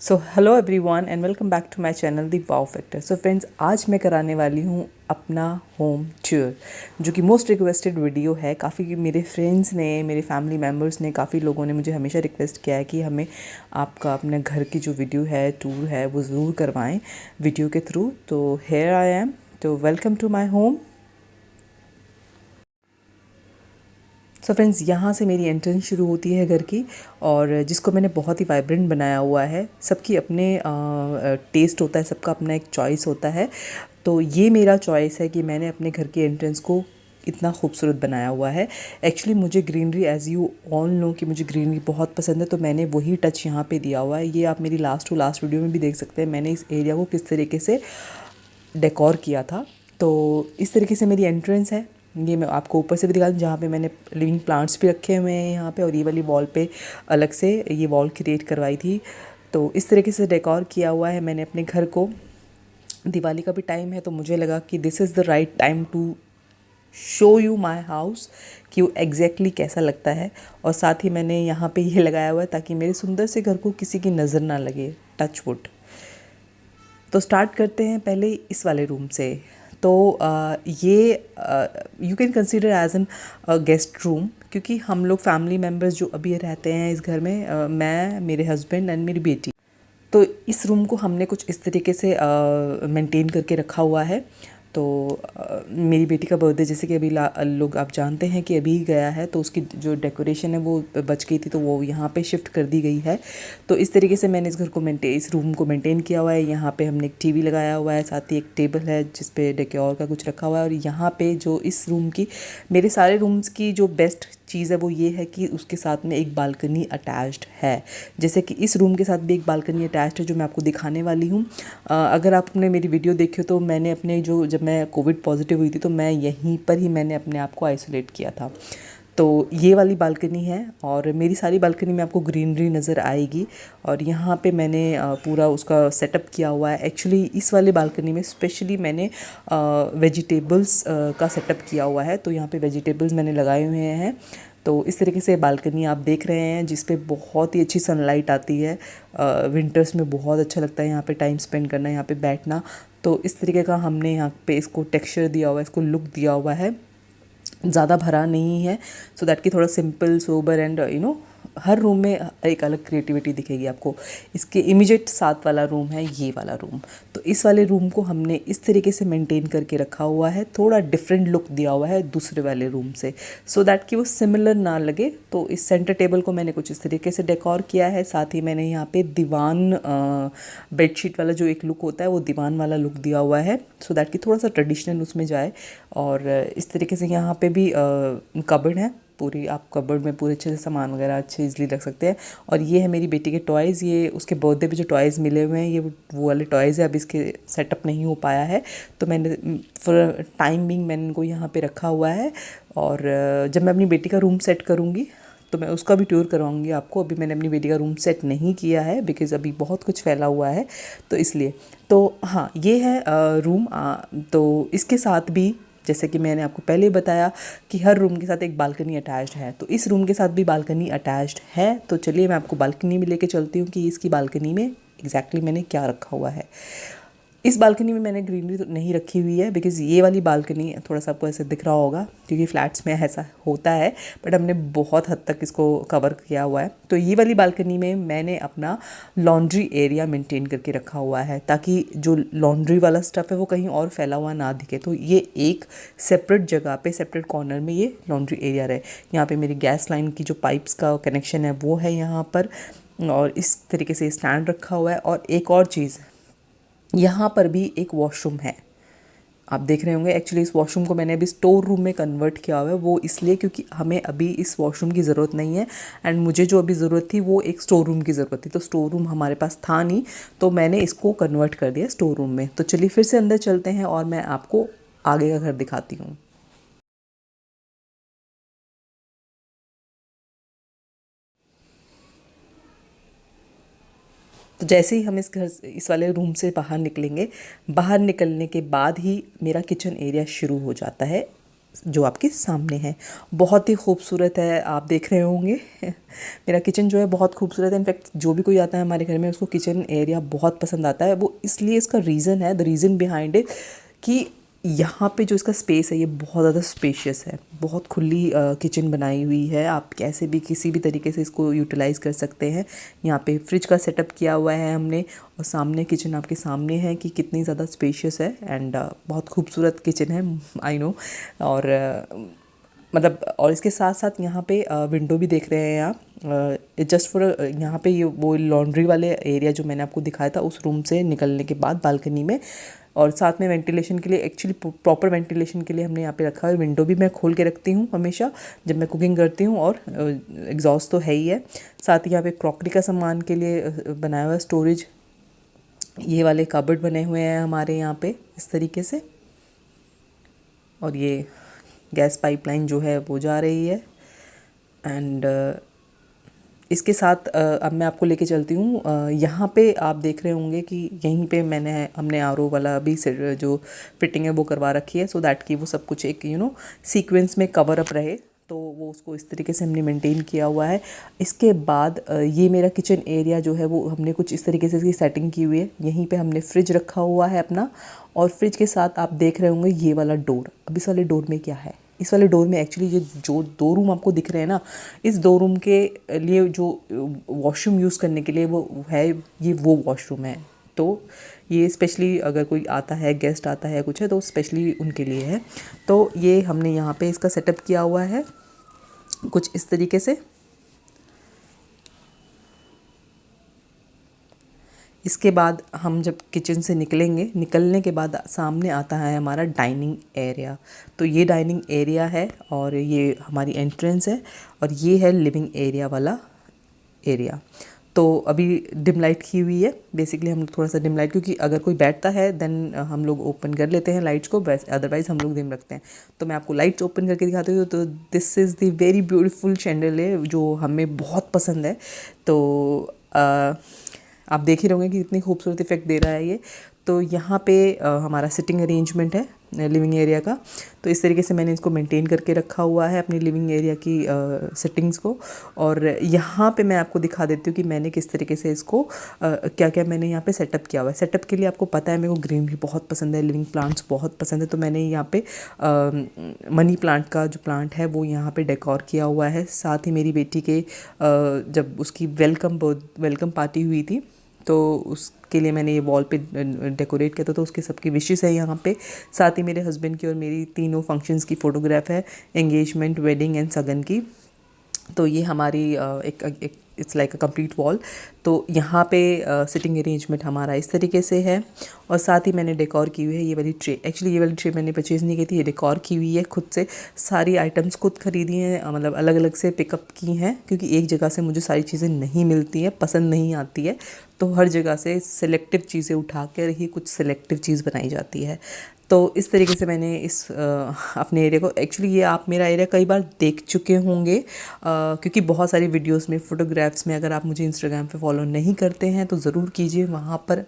So hello everyone and welcome back to my channel the wow factor. So friends, आज मैं कराने वाली हूँ अपना होम टूर, जो कि मोस्ट रिक्वेस्टेड वीडियो है। काफ़ी मेरे फ्रेंड्स ने, मेरे फैमिली मेम्बर्स ने, काफ़ी लोगों ने मुझे हमेशा रिक्वेस्ट किया है कि हमें आपका अपने घर की जो वीडियो है, टूर है, वो ज़रूर करवाएं वीडियो के थ्रू। तो हेयर आई एम, तो welcome to my home. So friends, यहाँ से मेरी एंट्रेंस शुरू होती है घर की, और जिसको मैंने बहुत ही वाइब्रेंट बनाया हुआ है। सबकी अपने टेस्ट होता है, सबका अपना एक चॉइस होता है। तो ये मेरा चॉइस है कि मैंने अपने घर की एंट्रेंस को इतना खूबसूरत बनाया हुआ है। एक्चुअली मुझे greenery, as you all know, कि मुझे ग्रीनरी बहुत पसंद है, तो मैंने वही टच यहाँ पे दिया हुआ है। ये आप मेरी लास्ट टू लास्ट वीडियो में भी देख सकते हैं, मैंने इस एरिया को किस तरीके से डेकोर किया था। तो इस तरीके से मेरी एंट्रेंस है। ये मैं आपको ऊपर से भी दिखा दूँ, जहाँ पे मैंने लिविंग प्लांट्स भी रखे हुए हैं यहाँ पे, और ये वाली वॉल पे अलग से ये वॉल क्रिएट करवाई थी। तो इस तरीके से डेकोर किया हुआ है मैंने अपने घर को। दिवाली का भी टाइम है, तो मुझे लगा कि this is the right time to show you my house, कि वो एग्जैक्टली कैसा लगता है। और साथ ही मैंने यहाँ पे ये लगाया हुआ है ताकि मेरे सुंदर से घर को किसी की नज़र ना लगे, टच वुड। तो स्टार्ट करते हैं पहले इस वाले रूम से। तो ये you can consider as an guest room, क्योंकि हम लोग फैमिली मेम्बर्स जो अभी रहते हैं इस घर में, मैं, मेरे हस्बैंड एंड मेरी बेटी। तो इस रूम को हमने कुछ इस तरीके से मेंटेन करके रखा हुआ है। तो मेरी बेटी का बर्थडे, जैसे कि अभी लोग आप जानते हैं कि अभी गया है, तो उसकी जो डेकोरेशन है वो बच गई थी, तो वो यहाँ पे शिफ्ट कर दी गई है। तो इस तरीके से मैंने इस रूम को मेंटेन किया हुआ है। यहाँ पे हमने एक टीवी लगाया हुआ है, साथ ही एक टेबल है जिस पे डेकोर का कुछ रखा हुआ है। और यहाँ पे जो इस रूम की, मेरे सारे रूम्स की जो बेस्ट चीज़ है वो ये है कि उसके साथ में एक बालकनी अटैच्ड है। जैसे कि इस रूम के साथ भी एक बालकनी अटैच्ड है, जो मैं आपको दिखाने वाली हूँ। अगर आपने मेरी वीडियो देखी हो, तो मैंने अपने जब मैं कोविड पॉजिटिव हुई थी, तो मैं यहीं पर ही मैंने अपने आप को आइसोलेट किया था। तो ये वाली बालकनी है, और मेरी सारी बालकनी में आपको ग्रीनरी नज़र आएगी। और यहाँ पे मैंने पूरा उसका सेटअप किया हुआ है। एक्चुअली इस वाली बालकनी में स्पेशली मैंने वेजिटेबल्स का सेटअप किया हुआ है। तो यहाँ पे वेजिटेबल्स मैंने लगाए हुए हैं। तो इस तरीके से बालकनी आप देख रहे हैं, जिस पे बहुत ही अच्छी सनलाइट आती है। विंटर्स में बहुत अच्छा लगता है यहाँ पे टाइम स्पेंड करना, यहाँ पे बैठना। तो इस तरीके का हमने यहाँ पे इसको टेक्सचर दिया हुआ है, इसको लुक दिया हुआ है। ज़्यादा भरा नहीं है, सो दैट कि थोड़ा simple, sober and her room में एक अलग क्रिएटिविटी दिखेगी आपको। इसके इमीडिएट साथ वाला रूम है ये वाला रूम। तो इस वाले रूम को हमने इस तरीके से मेंटेन करके रखा हुआ है, थोड़ा डिफरेंट लुक दिया हुआ है दूसरे वाले रूम से, सो दैट कि वो सिमिलर ना लगे। तो इस सेंटर टेबल को मैंने कुछ इस तरीके से डेकोर किया है। साथ ही मैंने यहाँ पे दीवान, बेडशीट वाला जो एक लुक होता है, वो दीवान वाला लुक दिया हुआ है, सो दैट कि थोड़ा सा ट्रेडिशनल उसमें जाए। और इस तरीके से यहाँ पे भी कबर्ड है पूरी, आप कबर्ड में पूरे अच्छे से सामान वगैरह अच्छे इजली रख सकते हैं। और ये है मेरी बेटी के टॉयज़, ये उसके बर्थडे पे जो टॉयज़ मिले हुए हैं, ये वो वाले टॉयज़ है। अब इसके सेटअप नहीं हो पाया है, तो मैंने फॉर टाइम बिंग मैंने इनको यहाँ पे रखा हुआ है। और जब मैं अपनी बेटी का रूम सेट करूँगी, तो मैं उसका भी टूर करवाऊँगी आपको। अभी मैंने अपनी बेटी का रूम सेट नहीं किया है, बिकॉज़ अभी बहुत कुछ फैला हुआ है, तो इसलिए। तो हाँ, ये है रूम। तो इसके साथ भी, जैसे कि मैंने आपको पहले बताया कि हर रूम के साथ एक बालकनी अटैच्ड है, तो इस रूम के साथ भी बालकनी अटैच्ड है। तो चलिए मैं आपको बालकनी में लेके चलती हूँ कि इसकी बालकनी में एग्जैक्टली मैंने क्या रखा हुआ है। इस बालकनी में मैंने ग्रीनरी तो नहीं रखी हुई है, बिकॉज़ ये वाली बालकनी थोड़ा सा आपको ऐसे दिख रहा होगा, क्योंकि फ्लैट्स में ऐसा होता है, बट हमने बहुत हद तक इसको कवर किया हुआ है। तो ये वाली बालकनी में मैंने अपना लॉन्ड्री एरिया मेंटेन करके रखा हुआ है, ताकि जो लॉन्ड्री वाला स्टफ़ है वो कहीं और फैला हुआ ना दिखे। तो ये एक सेपरेट जगह पे, सेपरेट कॉर्नर में ये लॉन्ड्री एरिया रहे। यहाँ पे मेरी गैस लाइन की जो पाइप्स का कनेक्शन है वो है यहाँ पर, और इस तरीके से स्टैंड रखा हुआ है। और एक और चीज़, यहाँ पर भी एक वॉशरूम है, आप देख रहे होंगे। एक्चुअली इस वॉशरूम को मैंने अभी स्टोर रूम में कन्वर्ट किया हुआ है, वो इसलिए क्योंकि हमें अभी इस वॉशरूम की ज़रूरत नहीं है, एंड मुझे जो अभी ज़रूरत थी वो एक स्टोर रूम की ज़रूरत थी। तो स्टोर रूम हमारे पास था नहीं, तो मैंने इसको कन्वर्ट कर दिया स्टोर रूम में। तो चलिए फिर से अंदर चलते हैं, और मैं आपको आगे का घर दिखाती हूँ। तो जैसे ही हम इस वाले रूम से बाहर निकलेंगे, बाहर निकलने के बाद ही मेरा किचन एरिया शुरू हो जाता है। जो आपके सामने है। बहुत ही खूबसूरत है, आप देख रहे होंगे मेरा किचन जो है बहुत खूबसूरत है। इनफैक्ट जो भी कोई आता है हमारे घर में उसको किचन एरिया बहुत पसंद आता है। वो इसलिए, इसका रीज़न है, द रीज़न बिहाइंड इट कि यहाँ पे जो इसका स्पेस है ये बहुत ज़्यादा स्पेशियस है। बहुत खुली किचन बनाई हुई है, आप कैसे भी किसी भी तरीके से इसको यूटिलाइज़ कर सकते हैं। यहाँ पे फ्रिज का सेटअप किया हुआ है हमने, और सामने किचन आपके सामने है कि कितनी ज़्यादा स्पेशियस है। एंड बहुत खूबसूरत किचन है, आई नो। और मतलब, और इसके साथ साथ यहाँ पे विंडो भी देख रहे हैं आप, जस्ट फॉर यहाँ पे ये वो लॉन्ड्री वाले एरिया जो मैंने आपको दिखाया था, उस रूम से निकलने के बाद बालकनी में, और साथ में वेंटिलेशन के लिए, एक्चुअली प्रॉपर वेंटिलेशन के लिए हमने यहाँ पे रखा है। विंडो भी मैं खोल के रखती हूँ हमेशा जब मैं कुकिंग करती हूँ, और एग्जॉस्ट तो है ही है। साथ ही यहाँ पे क्रॉकरी का सामान के लिए बनाया हुआ है स्टोरेज। ये वाले कबर्ड बने हुए हैं हमारे यहाँ पे इस तरीके से, और ये गैस पाइपलाइन जो है वो जा रही है। एंड इसके साथ अब मैं आपको लेके चलती हूँ। यहाँ पे आप देख रहे होंगे कि यहीं पे हमने आरओ वाला भी जो फिटिंग है वो करवा रखी है, सो दैट कि वो सब कुछ एक सीक्वेंस में कवर अप रहे। तो वो उसको इस तरीके से हमने मेंटेन किया हुआ है। इसके बाद ये मेरा किचन एरिया जो है वो हमने कुछ इस तरीके से इसकी सेटिंग की हुई है। यहीं पे हमने फ्रिज रखा हुआ है अपना, और फ्रिज के साथ आप देख रहे होंगे ये वाला डोर। अब इस वाले डोर में क्या है, इस वाले डोर में एक्चुअली ये जो 2 रूम आपको दिख रहे हैं ना, इस 2 रूम के लिए जो वॉशरूम यूज़ करने के लिए वो है, ये वो वॉशरूम है। तो ये स्पेशली अगर कोई आता है, गेस्ट आता है कुछ है, तो स्पेशली उनके लिए है। तो ये हमने यहाँ पे इसका सेटअप किया हुआ है कुछ इस तरीके से। इसके बाद हम जब किचन से निकलेंगे, निकलने के बाद सामने आता है हमारा डाइनिंग एरिया। तो ये डाइनिंग एरिया है, और ये हमारी एंट्रेंस है, और ये है लिविंग एरिया वाला एरिया। तो अभी डिम लाइट की हुई है, बेसिकली हम लोग थोड़ा सा डिम लाइट, क्योंकि अगर कोई बैठता है देन हम लोग ओपन कर लेते हैं लाइट्स को, वैसे अदरवाइज़ हम लोग डिम रखते हैं। तो मैं आपको लाइट्स ओपन करके दिखाती हूँ। तो this is the very beautiful chandelier जो हमें बहुत पसंद है। तो आप देख ही रहोगे कि कितनी खूबसूरत इफेक्ट दे रहा है ये। तो यहाँ पे हमारा सिटिंग अरेंजमेंट है लिविंग एरिया का। तो इस तरीके से मैंने इसको मेंटेन करके रखा हुआ है अपनी लिविंग एरिया की सेटिंग्स को। और यहाँ पे मैं आपको दिखा देती हूँ कि मैंने किस तरीके से इसको क्या क्या मैंने यहाँ पे सेटअप किया हुआ है। सेटअप के लिए आपको पता है मेरे को ग्रीनरी बहुत पसंद है, लिविंग प्लांट्स बहुत पसंद है। तो मैंने यहाँ पे मनी प्लांट का जो प्लांट है वो यहाँ पे डेकोर किया हुआ है। साथ ही मेरी बेटी के जब उसकी वेलकम पार्टी हुई थी, तो उसके लिए मैंने ये वॉल पे डेकोरेट किया था। तो उसके सबकी विशेस है यहाँ पे। साथ ही मेरे हस्बैंड की और मेरी तीनों फंक्शंस की फ़ोटोग्राफ है, एंगेजमेंट, वेडिंग एंड सगन की। तो ये हमारी एक it's like a complete wall. तो यहाँ पे सिटिंग अरेंजमेंट हमारा इस तरीके से है। और साथ ही मैंने डेकोर की हुई है ये वाली ट्रे। एक्चुअली ये वाली ट्रे मैंने परचेज़ नहीं की थी, ये डेकोर की हुई है खुद से। सारी आइटम्स खुद खरीदी हैं, मतलब अलग अलग से पिकअप की हैं, क्योंकि एक जगह से मुझे सारी चीज़ें नहीं मिलती हैं, पसंद नहीं आती है। तो हर जगह से सेलेक्टिव चीज़ें उठा कर ही कुछ सेलेक्टिव चीज़ बनाई जाती है। तो इस तरीके से मैंने इस अपने एरिया को, एक्चुअली ये आप मेरा एरिया कई बार देख चुके होंगे, क्योंकि बहुत सारी वीडियोस में, फ़ोटोग्राफ्स में, अगर आप मुझे इंस्टाग्राम पे फॉलो नहीं करते हैं तो ज़रूर कीजिए। वहाँ पर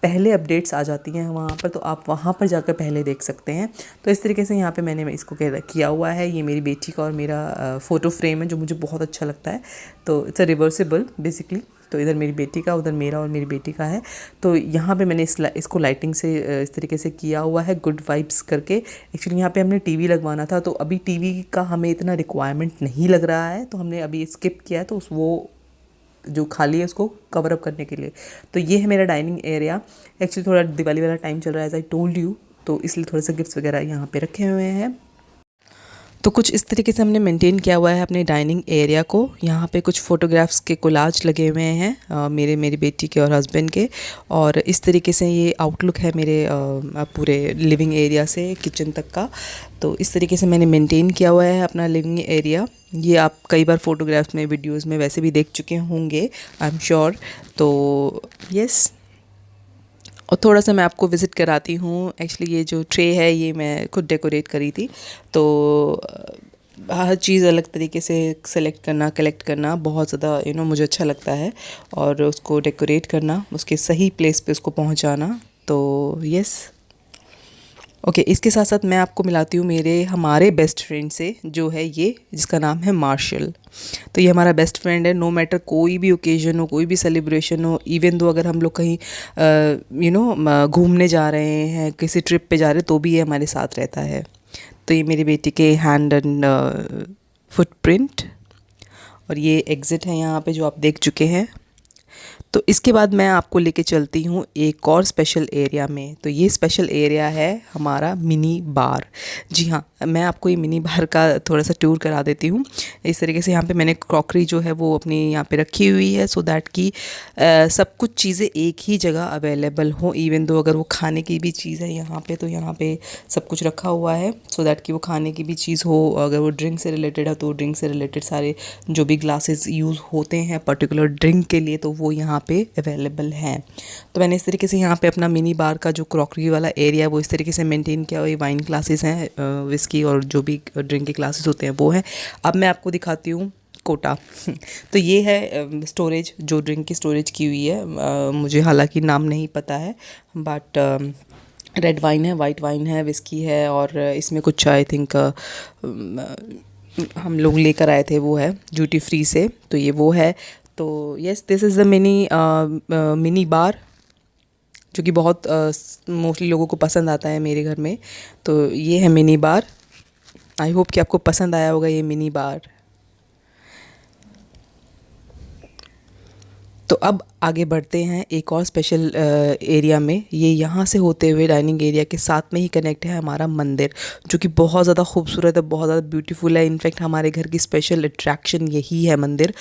पहले अपडेट्स आ जाती हैं वहाँ पर, तो आप वहाँ पर जाकर पहले देख सकते हैं। तो इस तरीके से यहाँ पे मैंने इसको किया हुआ है। ये मेरी बेटी का और मेरा फ़ोटो फ्रेम है जो मुझे बहुत अच्छा लगता है। तो इट्स अ रिवर्सिबल बेसिकली। तो इधर मेरी बेटी का, उधर मेरा और मेरी बेटी का है। तो यहाँ पे मैंने इसको लाइटिंग से इस तरीके से किया हुआ है, गुड वाइब्स करके। एक्चुअली यहाँ पे हमने टीवी लगवाना था, तो अभी टीवी का हमें इतना रिक्वायरमेंट नहीं लग रहा है, तो हमने अभी स्किप किया है। तो वो जो खाली है उसको कवर अप करने के लिए। तो ये है मेरा डाइनिंग एरिया। एक्चुअली थोड़ा दिवाली वाला टाइम चल रहा है, एज आई टोल्ड यू, तो इसलिए थोड़े से गिफ्ट्स वगैरह यहाँ पे रखे हुए हैं। तो कुछ इस तरीके से हमने मेंटेन किया हुआ है अपने डाइनिंग एरिया को। यहाँ पे कुछ फ़ोटोग्राफ्स के कोलाज लगे हुए हैं मेरी बेटी के और हस्बैंड के। और इस तरीके से ये आउटलुक है मेरे पूरे लिविंग एरिया से किचन तक का। तो इस तरीके से मैंने मेंटेन किया हुआ है अपना लिविंग एरिया। ये आप कई बार फ़ोटोग्राफ्स में, वीडियोज़ में वैसे भी देख चुके होंगे, आई एम श्योर। तो यस, और थोड़ा सा मैं आपको विज़िट कराती हूँ। एक्चुअली ये जो ट्रे है ये मैं खुद डेकोरेट करी थी। तो हर चीज़ अलग तरीके से सेलेक्ट करना, कलेक्ट करना बहुत ज़्यादा मुझे अच्छा लगता है, और उसको डेकोरेट करना, उसके सही प्लेस पे उसको पहुँचाना। तो यस, ओके, इसके साथ साथ मैं आपको मिलाती हूँ हमारे बेस्ट फ्रेंड से, जो है ये, जिसका नाम है मार्शल। तो ये हमारा बेस्ट फ्रेंड है। नो मैटर कोई भी ओकेजन हो, कोई भी सेलिब्रेशन हो, इवन दो अगर हम लोग कहीं घूमने जा रहे हैं, किसी ट्रिप पे जा रहे हैं, तो भी ये हमारे साथ रहता है। तो ये मेरी बेटी के हैंड एंड फुटप्रिंट, और ये एग्ज़िट है यहाँ पे जो आप देख चुके हैं। तो इसके बाद मैं आपको लेके चलती हूँ एक और स्पेशल एरिया में। तो ये स्पेशल एरिया है हमारा मिनी बार। जी हाँ, मैं आपको ये मिनी बार का थोड़ा सा टूर करा देती हूँ। इस तरीके से यहाँ पे मैंने क्रॉकरी जो है वो अपनी यहाँ पे रखी हुई है, सो दैट कि सब कुछ चीज़ें एक ही जगह अवेलेबल हो। इवन दो अगर वो खाने की भी चीज़ है यहाँ पे, तो यहाँ पे सब कुछ रखा हुआ है, सो दैट कि वो खाने की भी चीज़ हो। अगर वो ड्रिंक से रिलेटेड है तो ड्रिंक से रिलेटेड सारे जो भी ग्लासेस यूज़ होते हैं पर्टिकुलर ड्रिंक के लिए, तो वो यहाँ पे अवेलेबल हैं। तो मैंने इस तरीके से यहाँ पे अपना मिनी बार का जो क्रॉकरी वाला एरिया है वो इस तरीके से मेंटेन किया हुआ है। वाइन क्लासेस हैं, विस्की और जो भी ड्रिंक के क्लासेस होते हैं वो हैं। अब मैं आपको दिखाती हूँ कोटा। तो ये है स्टोरेज, जो ड्रिंक की स्टोरेज की हुई है। मुझे हालांकि नाम नहीं पता है, बट रेड वाइन है, वाइट वाइन है, विस्की है, और इसमें कुछ आई थिंक हम लोग लेकर आए थे, वो है ड्यूटी फ्री से, तो ये वो है। तो yes, this is the mini bar, जो कि बहुत मोस्टली लोगों को पसंद आता है मेरे घर में। तो ये है मिनी बार। आई होप कि आपको पसंद आया होगा ये मिनी बार। तो अब आगे बढ़ते हैं एक और स्पेशल एरिया में। ये यहाँ से होते हुए डाइनिंग एरिया के साथ में ही कनेक्ट है हमारा मंदिर, जो कि बहुत ज़्यादा खूबसूरत है, बहुत ज़्यादा ब्यूटीफुल है। इनफैक्ट हमारे घर की स्पेशल अट्रैक्शन यही है मंदिर।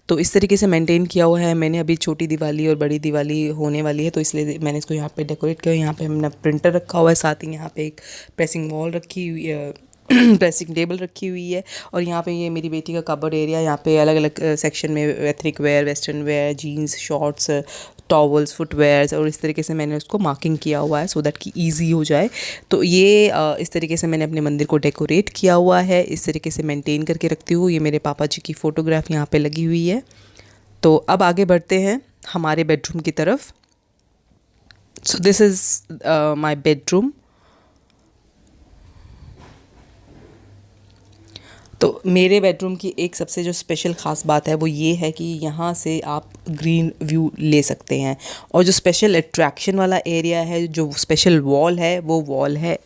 तो इस तरीके से मेंटेन किया हुआ है मैंने। अभी छोटी दिवाली और बड़ी दिवाली होने वाली है, तो इसलिए मैंने इसको यहाँ पे डेकोरेट किया। यहाँ पे हमने प्रिंटर रखा हुआ है, साथ ही यहाँ पे एक प्रेसिंग वॉल रखी हुई है, ड्रेसिंग टेबल रखी हुई है। और यहाँ पे ये मेरी बेटी का कबर्ड एरिया, यहाँ पे अलग अलग सेक्शन में ethnic wear, western wear, jeans, shorts, towels, footwears, और इस तरीके से मैंने उसको मार्किंग किया हुआ है सो दैट कि ईजी हो जाए। तो ये इस तरीके से मैंने अपने मंदिर को डेकोरेट किया हुआ है, इस तरीके से मेंटेन करके रखती हूँ। ये मेरे पापा जी की फ़ोटोग्राफ यहाँ पे लगी हुई है। तो अब आगे बढ़ते हैं हमारे बेडरूम की तरफ। So this is my bedroom. तो मेरे बेडरूम की एक सबसे जो स्पेशल ख़ास बात है वो ये है कि यहाँ से आप ग्रीन व्यू ले सकते हैं। और जो स्पेशल अट्रैक्शन वाला एरिया है, जो स्पेशल वॉल है, वो वॉल है,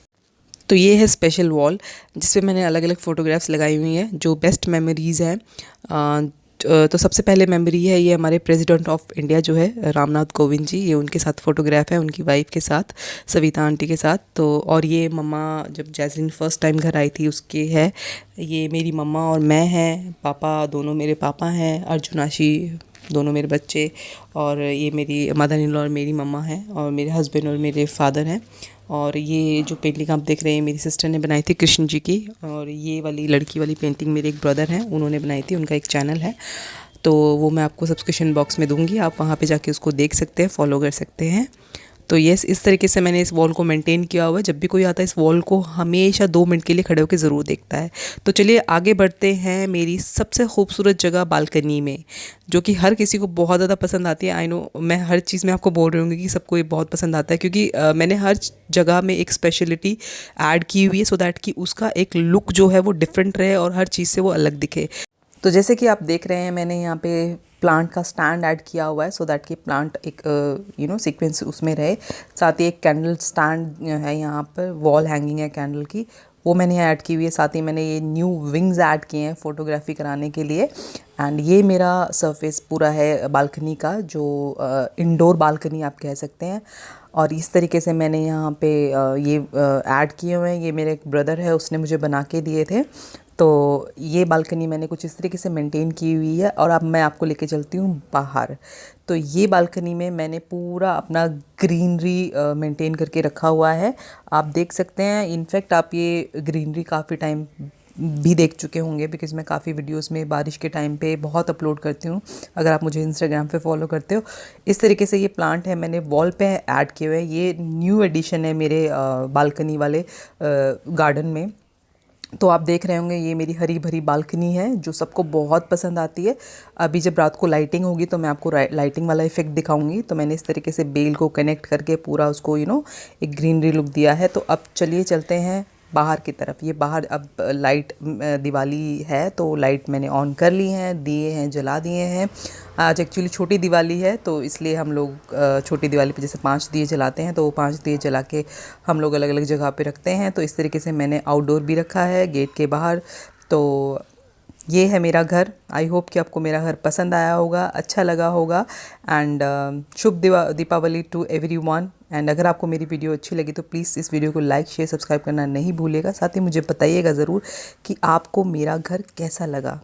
तो ये है स्पेशल वॉल जिस पे मैंने अलग अलग फ़ोटोग्राफ्स लगाई हुई हैं जो बेस्ट मेमोरीज़ हैं। तो सबसे पहले मेमोरी है ये हमारे प्रेसिडेंट ऑफ इंडिया जो है रामनाथ कोविंद जी, ये उनके साथ फ़ोटोग्राफ है, उनकी वाइफ के साथ, सविता आंटी के साथ। तो और ये मम्मा जब जैस्मिन फ़र्स्ट टाइम घर आई थी उसके है। ये मेरी मम्मा और मैं हैं, पापा दोनों मेरे पापा हैं, अर्जुनाशी दोनों मेरे बच्चे, और ये मेरी मदर इन लॉ और मेरी मम्मा हैं, और मेरे हस्बैंड और मेरे फादर हैं। और ये जो पेंटिंग आप देख रहे हैं मेरी सिस्टर ने बनाई थी कृष्ण जी की, और ये वाली लड़की वाली पेंटिंग मेरे एक ब्रदर हैं, उन्होंने बनाई थी, उनका एक चैनल है, तो वो मैं आपको सब्सक्रिप्शन बॉक्स में दूंगी, आप वहाँ पे जाके उसको देख सकते हैं, फॉलो कर सकते हैं। तो यस, इस तरीके से मैंने इस वॉल को मेंटेन किया हुआ है। जब भी कोई आता है इस वॉल को हमेशा 2 मिनट के लिए खड़े होकर ज़रूर देखता है। तो चलिए आगे बढ़ते हैं मेरी सबसे खूबसूरत जगह बालकनी में, जो कि हर किसी को बहुत ज़्यादा पसंद आती है। आई नो, मैं हर चीज़ में आपको बोल रही हूँ कि सबको ये बहुत पसंद आता है, क्योंकि मैंने हर जगह में एक स्पेशलिटी ऐड की हुई है सो दैट कि उसका एक लुक जो है वो डिफरेंट रहे और हर चीज़ से वो अलग दिखे। तो जैसे कि आप देख रहे हैं मैंने यहाँ पे प्लांट का स्टैंड ऐड किया हुआ है सो दैट कि प्लांट एक सीक्वेंस उसमें रहे। साथ ही एक कैंडल स्टैंड है, यहाँ पर वॉल हैंगिंग है कैंडल की, वो मैंने ऐड की हुई है। साथ ही मैंने ये न्यू विंग्स ऐड किए हैं फ़ोटोग्राफी कराने के लिए। एंड ये मेरा सरफेस पूरा है बालकनी का, जो इंडोर बालकनी आप कह सकते हैं। और इस तरीके से मैंने यहाँ पे ये ऐड किए हुए हैं। ये मेरे एक ब्रदर है, उसने मुझे बना के दिए थे। तो ये बालकनी मैंने कुछ इस तरीके से मेंटेन की हुई है। और अब मैं आपको लेके चलती हूँ बाहर। तो ये बालकनी में मैंने पूरा अपना ग्रीनरी मेंटेन करके रखा हुआ है, आप देख सकते हैं। इनफैक्ट आप ये ग्रीनरी काफ़ी टाइम भी देख चुके होंगे, बिकॉज़ मैं काफ़ी वीडियोस में बारिश के टाइम पे बहुत अपलोड करती हूँ, अगर आप मुझे इंस्टाग्राम पे फॉलो करते हो। इस तरीके से ये प्लांट है मैंने वॉल पे ऐड किए हुए हैं। ये न्यू एडिशन है मेरे बालकनी वाले गार्डन में। तो आप देख रहे होंगे ये मेरी हरी भरी बालकनी है जो सबको बहुत पसंद आती है। अभी जब रात को लाइटिंग होगी तो मैं आपको लाइटिंग वाला इफेक्ट दिखाऊंगी। तो मैंने इस तरीके से बेल को कनेक्ट करके पूरा उसको एक ग्रीनरी लुक दिया है। तो अब चलिए चलते हैं बाहर की तरफ। ये बाहर अब लाइट दिवाली है तो लाइट मैंने ऑन कर ली हैं, दिए हैं जला दिए हैं। आज एक्चुअली छोटी दिवाली है तो इसलिए हम लोग छोटी दिवाली पे जैसे 5 दिए जलाते हैं तो वो 5 दिए जला के हम लोग अलग अलग जगह पे रखते हैं। तो इस तरीके से मैंने आउटडोर भी रखा है गेट के बाहर। तो ये है मेरा घर। आई होप कि आपको मेरा घर पसंद आया होगा, अच्छा लगा होगा। एंड शुभ दीपावली टू एवरीवन। एंड अगर आपको मेरी वीडियो अच्छी लगी तो प्लीज़ इस वीडियो को लाइक शेयर सब्सक्राइब करना नहीं भूलिएगा। साथ ही मुझे बताइएगा ज़रूर कि आपको मेरा घर कैसा लगा।